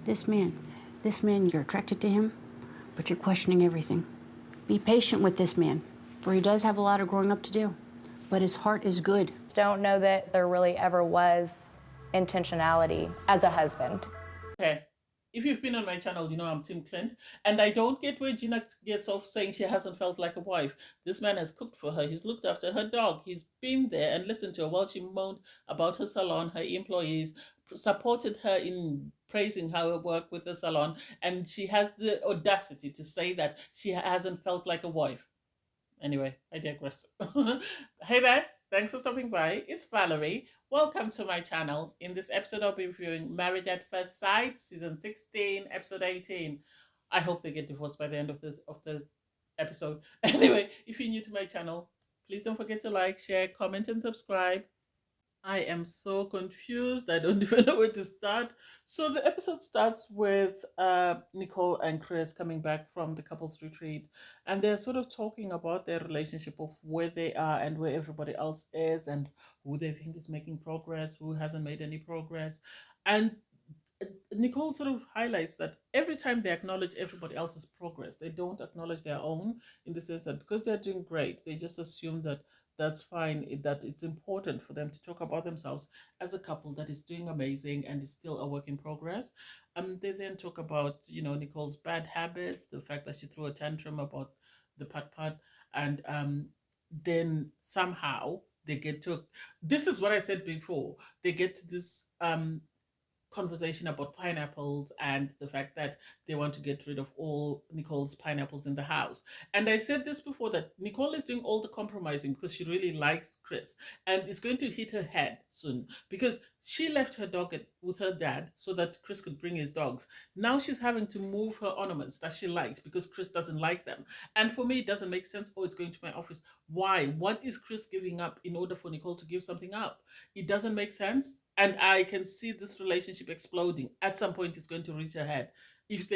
This man, you're attracted to him, but you're questioning everything. Be patient with this man, for he does have a lot of growing up to do, but his heart is good. Don't know that there really ever was intentionality as a husband. Okay. If you've been on my channel, you know I'm Team Clint, and I don't get where Gina gets off saying she hasn't felt like a wife. This man has cooked for her. He's looked after her dog. He's been there and listened to her while she moaned about her salon, her employees, supported her in praising her work with the salon, and she has the audacity to say that she hasn't felt like a wife. Anyway, I digress. Hey there, thanks for stopping by. It's Valerie. Welcome to my channel. In this episode, I'll be reviewing Married at First Sight, Season 16, Episode 18. I hope they get divorced by the end of the episode. Anyway, if you're new to my channel, please don't forget to like, share, comment, and subscribe. I am so confused. I don't even know where to start. So the episode starts with Nicole and Chris coming back from the couples retreat, and they're sort of talking about their relationship, of where they are and where everybody else is, and who they think is making progress, who hasn't made any progress. And Nicole sort of highlights that every time they acknowledge everybody else's progress, they don't acknowledge their own, in the sense that because they're doing great, they just assume that that's fine, that it's important for them to talk about themselves as a couple that is doing amazing and is still a work in progress. They then talk about, you know, Nicole's bad habits, the fact that she threw a tantrum about the pat, and then somehow they get to, this is what I said before, they get to this conversation about pineapples and the fact that they want to get rid of all Nicole's pineapples in the house. And I said this before, that Nicole is doing all the compromising because she really likes Chris, and it's going to hit her head soon because she left her dog with her dad so that Chris could bring his dogs. Now she's having to move her ornaments that she liked because Chris doesn't like them. And for me, it doesn't make sense. Oh, it's going to my office. Why? What is Chris giving up in order for Nicole to give something up? It doesn't make sense. And I can see this relationship exploding. At some point, it's going to reach a head if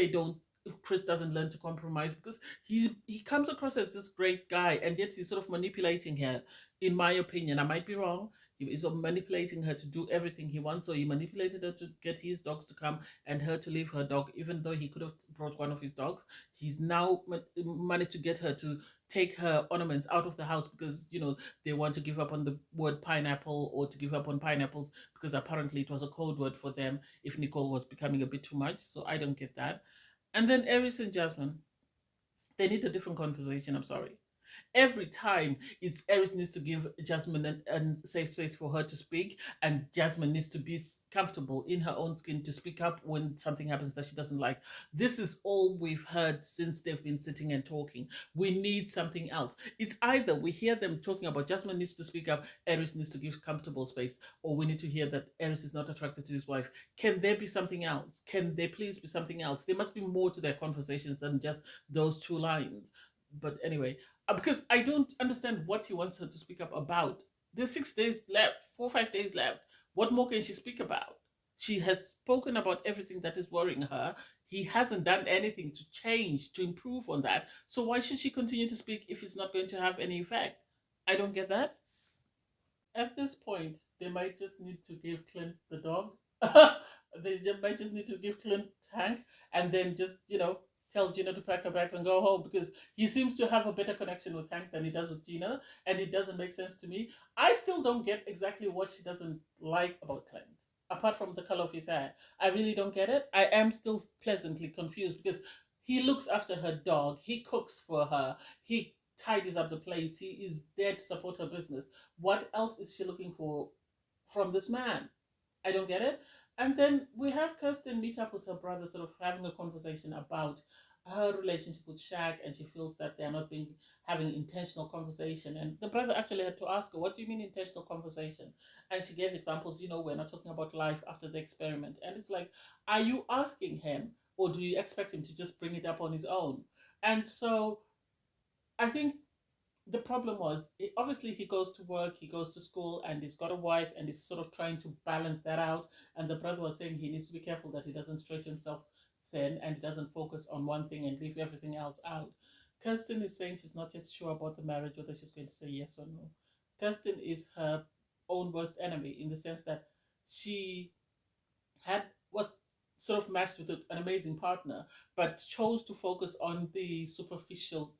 Chris doesn't learn to compromise, because he comes across as this great guy, and yet he's sort of manipulating her, in my opinion. I might be wrong. He's manipulating her to do everything he wants. So he manipulated her to get his dogs to come and her to leave her dog, even though he could have brought one of his dogs. He's now managed to get her to take her ornaments out of the house because, you know, they want to give up on the word pineapple, or to give up on pineapples, because apparently it was a code word for them if Nicole was becoming a bit too much. So I don't get that. And then Aries and Jasmine, they need a different conversation. I'm sorry. Every time it's Aries needs to give Jasmine a safe space for her to speak, and Jasmine needs to be comfortable in her own skin to speak up when something happens that she doesn't like. This is all we've heard since they've been sitting and talking. We need something else. It's either we hear them talking about Jasmine needs to speak up, Aries needs to give comfortable space, or we need to hear that Aries is not attracted to his wife. Can there be something else? Can there please be something else? There must be more to their conversations than just those two lines. But anyway, because I don't understand what he wants her to speak up about. There's 6 days left, 4-5 days left. What more can she speak about? She has spoken about everything that is worrying her. He hasn't done anything to change, to improve on that. So why should she continue to speak if it's not going to have any effect? I don't get that. At this point, they might just need to give Clint the dog. They might just need to give Clint Hank, and then just, you know, tell Gina to pack her bags and go home, because he seems to have a better connection with Hank than he does with Gina, and it doesn't make sense to me. I still don't get exactly what she doesn't like about Clint, apart from the color of his hair. I really don't get it. I am still pleasantly confused, because he looks after her dog, he cooks for her, he tidies up the place, he is there to support her business. What else is she looking for from this man? I don't get it. And then we have Kirsten meet up with her brother, sort of having a conversation about her relationship with Shaq, and she feels that they're not having intentional conversation. And the brother actually had to ask her, what do you mean intentional conversation? And she gave examples, you know, we're not talking about life after the experiment. And it's like, are you asking him, or do you expect him to just bring it up on his own? And so I think the problem was, obviously he goes to work, he goes to school, and he's got a wife, and he's sort of trying to balance that out. And the brother was saying he needs to be careful that he doesn't stretch himself thin and he doesn't focus on one thing and leave everything else out. Kirsten is saying she's not yet sure about the marriage, whether she's going to say yes or no. Kirsten is her own worst enemy, in the sense that she was sort of matched with an amazing partner, but chose to focus on the superficial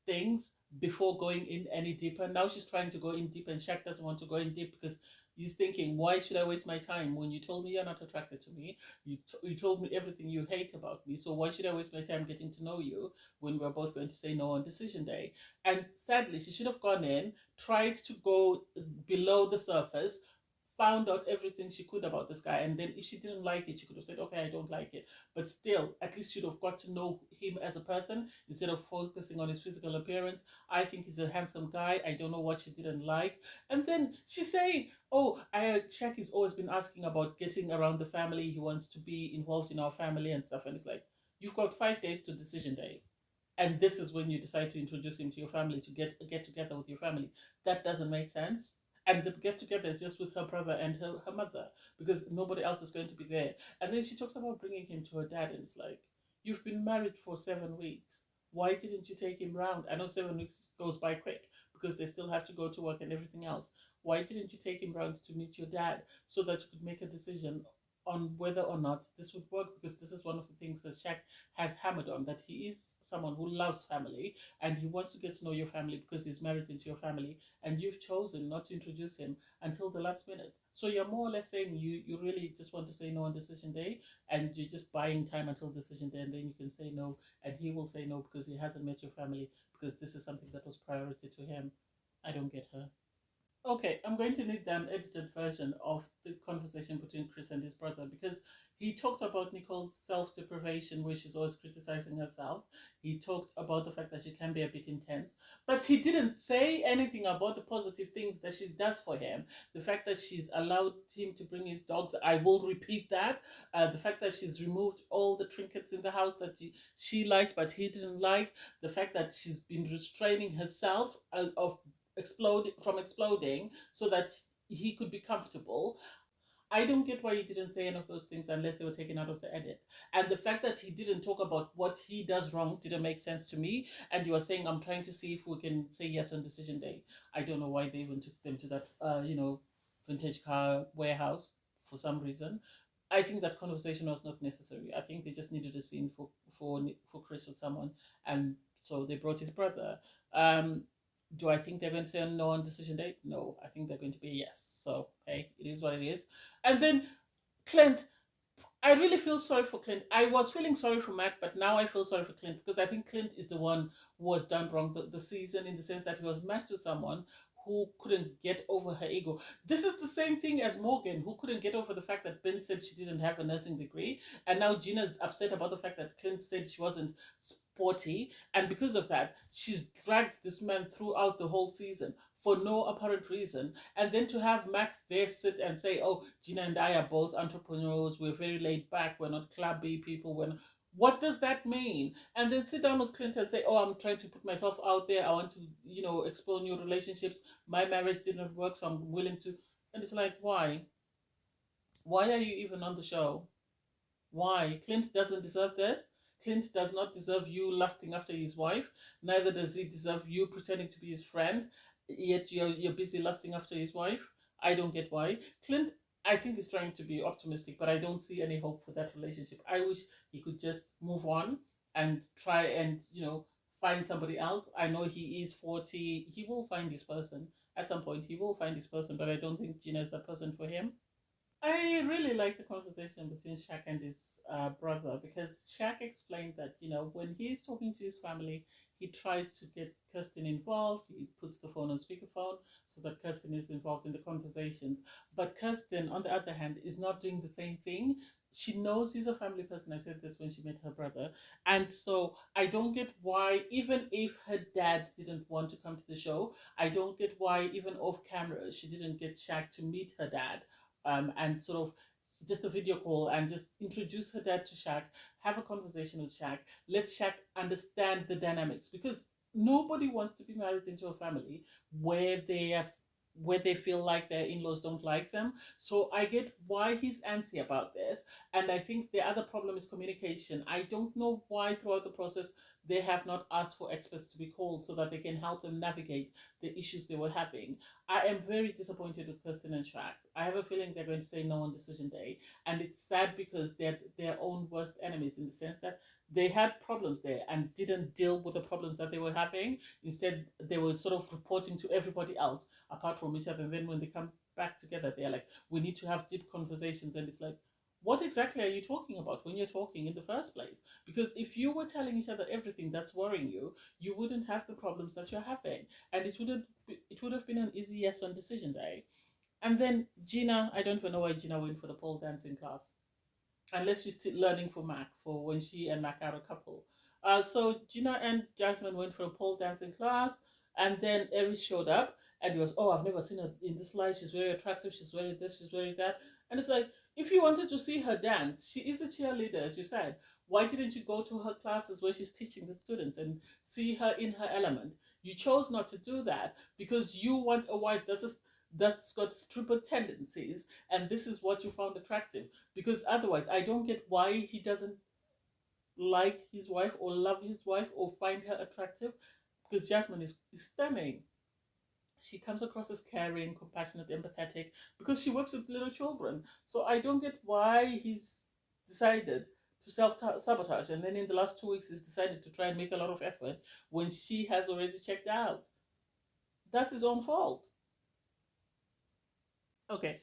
things before going in any deeper. Now she's trying to go in deep, and Shaq doesn't want to go in deep because he's thinking, why should I waste my time when you told me you're not attracted to me? You told me everything you hate about me. So why should I waste my time getting to know you when we're both going to say no on decision day? And sadly, she should have gone in, tried to go below the surface, found out everything she could about this guy, and then if she didn't like it, she could have said, okay, I don't like it. But still, at least she'd have got to know him as a person instead of focusing on his physical appearance. I think he's a handsome guy. I don't know what she didn't like. And then she's saying, oh, Shaq has always been asking about getting around the family. He wants to be involved in our family and stuff. And it's like, you've got 5 days to decision day, and this is when you decide to introduce him to your family, to get together with your family. That doesn't make sense. And the get together is just with her brother and her mother, because nobody else is going to be there. And then she talks about bringing him to her dad, and it's like, you've been married for 7 weeks. Why didn't you take him round? I know 7 weeks goes by quick because they still have to go to work and everything else. Why didn't you take him round to meet your dad so that you could make a decision on whether or not this would work? Because this is one of the things that Shaq has hammered on, that he is someone who loves family and he wants to get to know your family because he's married into your family, and you've chosen not to introduce him until the last minute. So you're more or less saying you really just want to say no on decision day, and you're just buying time until decision day, and then you can say no, and he will say no because he hasn't met your family, because this is something that was priority to him. I don't get her. Okay, I'm going to need an edited version of the conversation between Chris and his brother, because he talked about Nicole's self deprivation, where she's always criticizing herself. He talked about the fact that she can be a bit intense, but he didn't say anything about the positive things that she does for him. The fact that she's allowed him to bring his dogs, I will repeat that. The fact that she's removed all the trinkets in the house that she liked but he didn't like. The fact that she's been restraining herself of exploding so that he could be comfortable. I don't get why he didn't say any of those things unless they were taken out of the edit. And the fact that he didn't talk about what he does wrong didn't make sense to me. And you are saying, I'm trying to see if we can say yes on decision day. I don't know why they even took them to that, vintage car warehouse for some reason. I think that conversation was not necessary. I think they just needed a scene for Chris with someone, and so they brought his brother. Do I think they're going to say no on decision day? No, I think they're going to be a yes. So, hey, it is what it is. And then Clint, I really feel sorry for Clint. I was feeling sorry for Mac, but now I feel sorry for Clint, because I think Clint is the one who was done wrong the season, in the sense that he was matched with someone who couldn't get over her ego. This is the same thing as Morgan, who couldn't get over the fact that Ben said she didn't have a nursing degree. And now Gina's upset about the fact that Clint said she wasn't sporty. And because of that, she's dragged this man throughout the whole season for no apparent reason. And then to have Mac there sit and say, oh, Gina and I are both entrepreneurs, we're very laid back, we're not clubby people, what does that mean? And then sit down with Clint and say, oh, I'm trying to put myself out there, I want to, explore new relationships, my marriage didn't work, so I'm willing to. And it's like, why are you even on the show? Why? Clint doesn't deserve this. Clint does not deserve you lusting after his wife. Neither does he deserve you pretending to be his friend, yet you're busy lusting after his wife. I don't get why. Clint, I think, is trying to be optimistic, but I don't see any hope for that relationship. I wish he could just move on and try and, find somebody else. I know he is 40. He will find his person. At some point, he will find his person, but I don't think Gina is the person for him. I really like the conversation between Shaq and his brother, because Shaq explained that, when he's talking to his family, he tries to get Kirsten involved. He puts the phone on speakerphone so that Kirsten is involved in the conversations. But Kirsten, on the other hand, is not doing the same thing. She knows he's a family person. I said this when she met her brother. And so I don't get why, even if her dad didn't want to come to the show, I don't get why, even off camera, she didn't get Shaq to meet her dad, and sort of just a video call and just introduce her dad to Shaq, have a conversation with Shaq, let Shaq understand the dynamics, because nobody wants to be married into a family where they feel like their in-laws don't like them. So I get why he's antsy about this. And I think the other problem is communication. I don't know why throughout the process they have not asked for experts to be called so that they can help them navigate the issues they were having. I am very disappointed with Kirsten and Shaq. I have a feeling they're going to say no on decision day. And it's sad because they're their own worst enemies, in the sense that they had problems there and didn't deal with the problems that they were having. Instead, they were sort of reporting to everybody else apart from each other. And then when they come back together, they're like, we need to have deep conversations. And it's like, what exactly are you talking about when you're talking in the first place? Because if you were telling each other everything that's worrying you, you wouldn't have the problems that you're having, and it would have been an easy yes on decision day. And then Gina, I don't even know why Gina went for the pole dancing class, unless she's still learning for Mac, for when she and Mac are a couple. So Gina and Jasmine went for a pole dancing class, and then Eris showed up, and he was, oh, I've never seen her in this light. She's very attractive. She's very this. She's very that. And it's like, if you wanted to see her dance, she is a cheerleader, as you said. Why didn't you go to her classes where she's teaching the students and see her in her element? You chose not to do that because you want a wife that's got stripper tendencies, and this is what you found attractive. Because otherwise, I don't get why he doesn't like his wife or love his wife or find her attractive. Because Jasmine is stunning. She comes across as caring, compassionate, empathetic, because she works with little children. So I don't get why he's decided to self sabotage, and then in the last 2 weeks he's decided to try and make a lot of effort when she has already checked out. That's his own fault. Okay,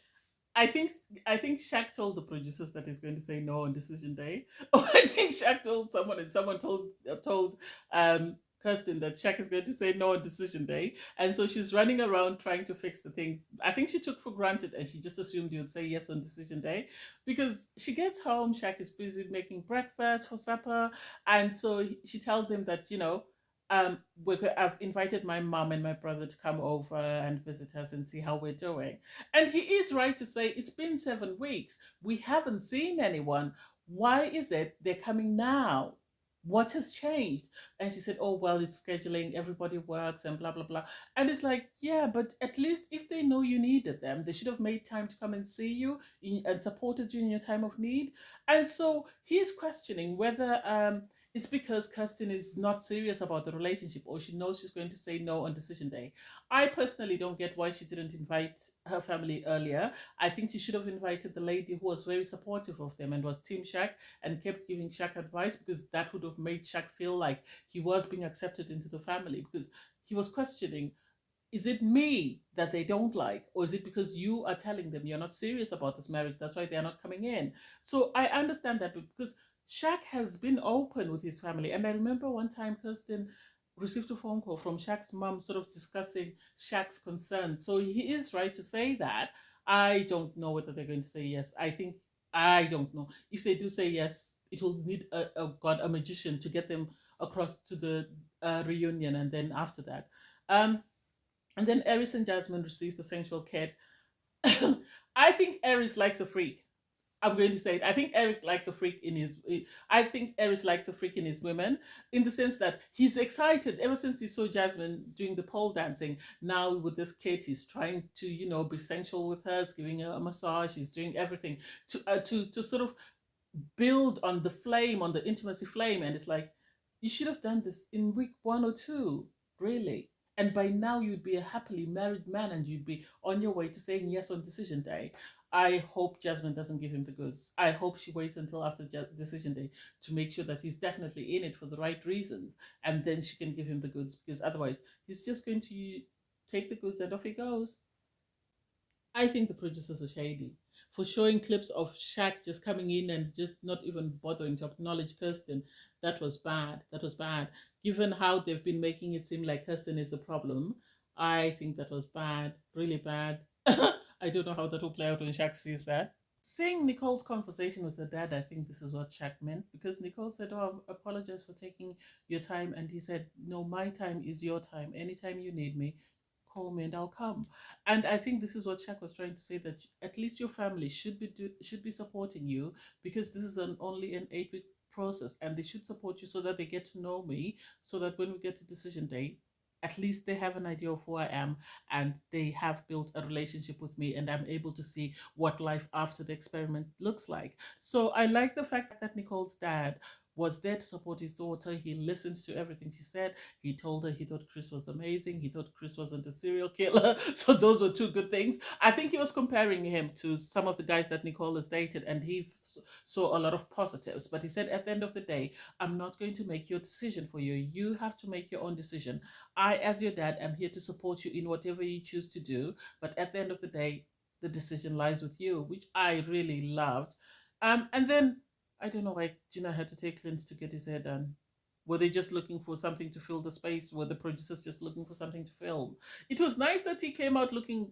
I think Shaq told the producers that he's going to say no on decision day. Or I think Shaq told someone, and someone told Kirsten that Shaq is going to say no on decision day, and so she's running around trying to fix the things. I think she took for granted, and she just assumed he would say yes on decision day, because she gets home, Shaq is busy making breakfast for supper, and so she tells him that, I've invited my mom and my brother to come over and visit us and see how we're doing. And he is right to say it's been 7 weeks. We haven't seen anyone. Why is it they're coming now? What has changed? And she said, oh, well, it's scheduling. Everybody works and blah, blah, blah. And it's like, yeah, but at least if they know you needed them, they should have made time to come and see you and supported you in your time of need. And so he's questioning whether it's because Kirsten is not serious about the relationship, or she knows she's going to say no on decision day. I personally don't get why she didn't invite her family earlier. I think she should have invited the lady who was very supportive of them and was Team Shaq and kept giving Shaq advice, because that would have made Shaq feel like he was being accepted into the family, because he was questioning, is it me that they don't like, or is it because you are telling them you're not serious about this marriage, that's why they're not coming in? So I understand that, because Shaq has been open with his family. And I remember one time Kirsten received a phone call from Shaq's mom sort of discussing Shaq's concerns. So he is right to say that. I don't know whether they're going to say yes. I don't know. If they do say yes, it will need a magician to get them across to the reunion, and then after that. And then Eris and Jasmine received the sensual kid. I think Eris likes a freak. I'm going to say it. I think Eric likes a freak in his. I think Eric likes a freak in his women, in the sense that he's excited ever since he saw Jasmine doing the pole dancing. Now with this kid, he's trying to, be sensual with her, he's giving her a massage, he's doing everything to sort of build on the flame, on the intimacy flame. And it's like, you should have done this in week 1 or 2, really. And by now you'd be a happily married man, and you'd be on your way to saying yes on decision day. I hope Jasmine doesn't give him the goods. I hope she waits until after decision day to make sure that he's definitely in it for the right reasons, and then she can give him the goods, because otherwise he's just going to take the goods and off he goes. I think the producers are shady for showing clips of Shaq just coming in and just not even bothering to acknowledge Kirsten. That was bad. That was bad. Given how they've been making it seem like Kirsten is the problem, I think that was bad. Really bad. I don't know how that will play out when Shaq sees that. Seeing Nicole's conversation with her dad, I think this is what Shaq meant, because Nicole said, oh, I apologize for taking your time. And he said, no, my time is your time. Anytime you need me, call me and I'll come. And I think this is what Shaq was trying to say, that at least your family should be supporting you, because this is only an 8-week process, and they should support you so that they get to know me, so that when we get to decision day, at least they have an idea of who I am, and they have built a relationship with me, and I'm able to see what life after the experiment looks like. So I like the fact that Nicole's dad was there to support his daughter. He listened to everything she said. He told her he thought Chris was amazing. He thought Chris wasn't a serial killer. So those were two good things. I think he was comparing him to some of the guys that Nicole has dated, and he saw a lot of positives. But he said, at the end of the day, I'm not going to make your decision for you. You have to make your own decision. I, as your dad, am here to support you in whatever you choose to do. But at the end of the day, the decision lies with you, which I really loved. And then I don't know why Gina had to take Clint to get his hair done. Were they just looking for something to fill the space? Were the producers just looking for something to film? It was nice that he came out looking.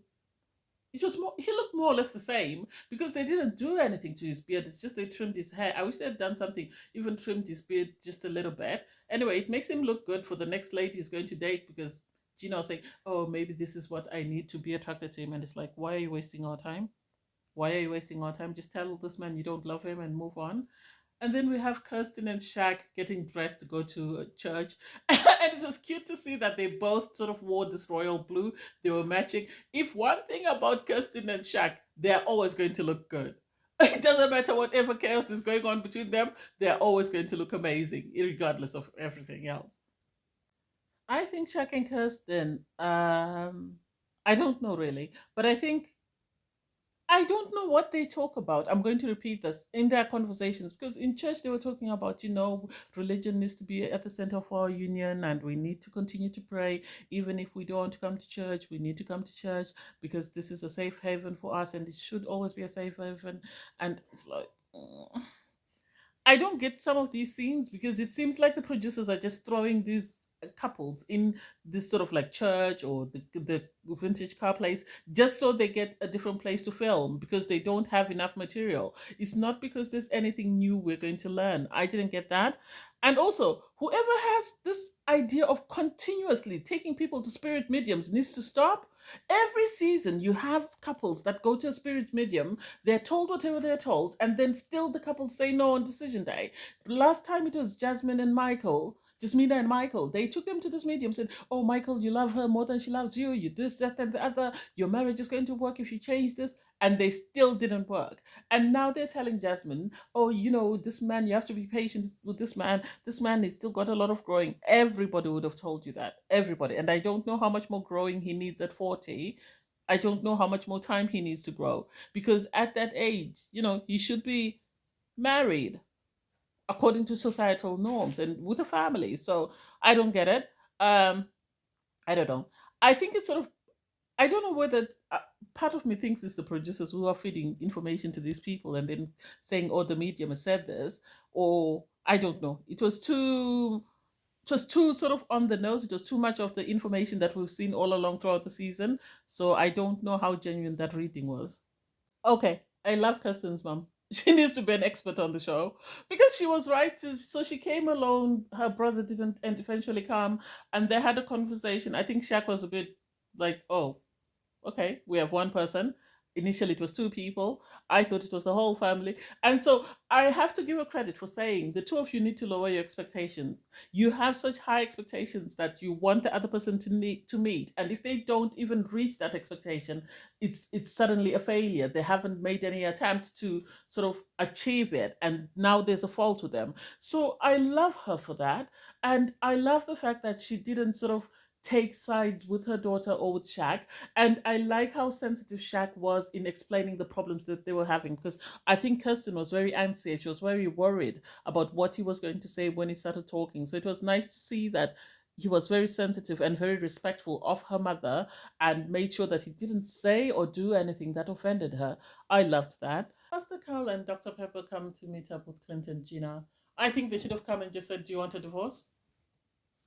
He looked more or less the same because they didn't do anything to his beard. It's just they trimmed his hair. I wish they had done something, even trimmed his beard just a little bit. Anyway, it makes him look good for the next lady he's going to date, because Gina was saying, oh, maybe this is what I need to be attracted to him. And it's like, why are you wasting our time? Why are you wasting our time? Just tell this man you don't love him and move on. And then we have Kirsten and Shaq getting dressed to go to church. And it was cute to see that they both sort of wore this royal blue. They were matching. If one thing about Kirsten and Shaq, they're always going to look good. It doesn't matter whatever chaos is going on between them, they're always going to look amazing, regardless of everything else. I think Shaq and Kirsten, I don't know really, but I don't know what they talk about. I'm going to repeat this in their conversations, because in church they were talking about, religion needs to be at the center of our union, and we need to continue to pray. Even if we don't want to come to church, we need to come to church because this is a safe haven for us, and it should always be a safe haven. And it's like, I don't get some of these scenes, because it seems like the producers are just throwing these couples in this sort of like church or the vintage car place just so they get a different place to film, because they don't have enough material. It's not because there's anything new we're going to learn. I didn't get that. And also, whoever has this idea of continuously taking people to spirit mediums needs to stop. Every season you have couples that go to a spirit medium, they're told whatever they're told, and then still the couples say no on decision day. Last time it was Jasmina and Michael. They took them to this medium, said, oh, Michael, you love her more than she loves you. You this, that, and the other. Your marriage is going to work if you change this. And they still didn't work. And now they're telling Jasmine, oh, this man, you have to be patient with this man. This man has still got a lot of growing. Everybody would have told you that. Everybody. And I don't know how much more growing he needs at 40. I don't know how much more time he needs to grow. Because at that age, he should be married according to societal norms and with a family. So I don't get it. I don't know. I think it's sort of, I don't know whether part of me thinks it's the producers who are feeding information to these people and then saying, oh, the medium has said this, or I don't know. It was too sort of on the nose. It was too much of the information that we've seen all along throughout the season. So I don't know how genuine that reading was. Okay, I love Kirsten's mom. She needs to be an expert on the show, because she was right. So she came alone. Her brother didn't, and eventually come, and they had a conversation. I think Shaq was a bit like, oh, okay, we have one person. Initially, it was two people. I thought it was the whole family. And so I have to give her credit for saying the two of you need to lower your expectations. You have such high expectations that you want the other person to meet. And if they don't even reach that expectation, it's suddenly a failure. They haven't made any attempt to sort of achieve it. And now there's a fault with them. So I love her for that. And I love the fact that she didn't sort of take sides with her daughter or with Shaq. And I like how sensitive Shaq was in explaining the problems that they were having, because I think Kirsten was very anxious. She was very worried about what he was going to say when he started talking. So it was nice to see that he was very sensitive and very respectful of her mother and made sure that he didn't say or do anything that offended her. I loved that. Pastor Carl and Dr. Pepper come to meet up with Clint and Gina. I think they should have come and just said, do you want a divorce?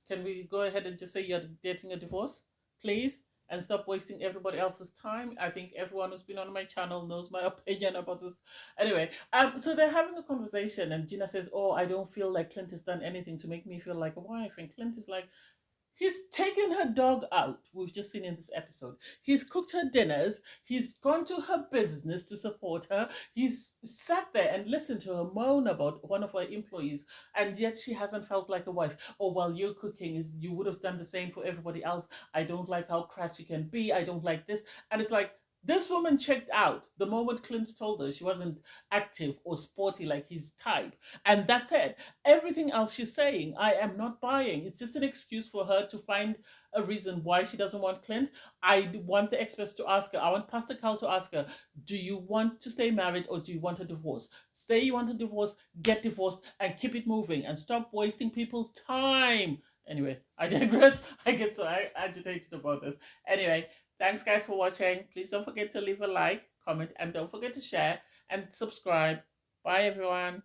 Can we go ahead and just say you're getting a divorce, please? And stop wasting everybody else's time. I think everyone who's been on my channel knows my opinion about this. Anyway, so they're having a conversation, and Gina says, oh, I don't feel like Clint has done anything to make me feel like a wife. And Clint is like, he's taken her dog out. We've just seen in this episode. He's cooked her dinners. He's gone to her business to support her. He's sat there and listened to her moan about one of her employees, and yet she hasn't felt like a wife. Oh, while you're cooking, you would have done the same for everybody else. I don't like how crass you can be. I don't like this. And it's like, This woman checked out the moment Clint told her she wasn't active or sporty like his type. And that's it. Everything else she's saying, I am not buying. It's just an excuse for her to find a reason why she doesn't want Clint. I want the experts to ask her. I want Pastor Carl to ask her, do you want to stay married or do you want a divorce? Say you want a divorce, get divorced, and keep it moving and stop wasting people's time. Anyway, I digress. I get so agitated about this. Anyway, thanks guys for watching. Please don't forget to leave a like, comment, and don't forget to share and subscribe. Bye everyone.